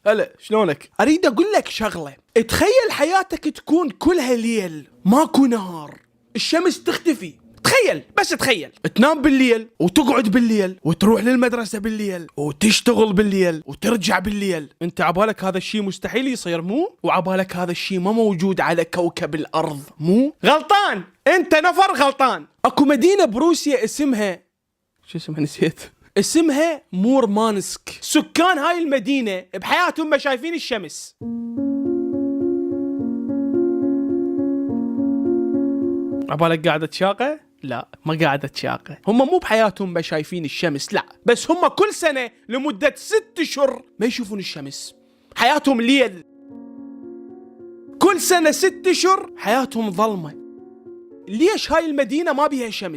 هلا شلونك؟ اريد اقول لك شغله، تخيل حياتك تكون كلها ليل ماكو نهار، الشمس تختفي. تخيل، بس تخيل تنام بالليل وتقعد بالليل وتروح للمدرسة بالليل وتشتغل بالليل وترجع بالليل. انت عبالك هذا الشيء مستحيل يصير مو؟ وعبالك هذا الشيء ما موجود على كوكب الارض مو؟ غلطان، انت نفر غلطان. اكو مدينة بروسيا اسمها شو اسمها نسيت، اسمها مورمانسك. سكان هاي المدينة بحياتهم ما شايفين الشمس. عبالك قاعدة تشاقة؟ لا، ما قاعدة تشاقة. هم مو بحياتهم ما شايفين الشمس، لا، بس هم كل سنة لمدة 6 أشهر ما يشوفون الشمس. حياتهم ليل. كل سنة 6 أشهر حياتهم ظلمة. ليش هاي المدينة ما بيها شمس؟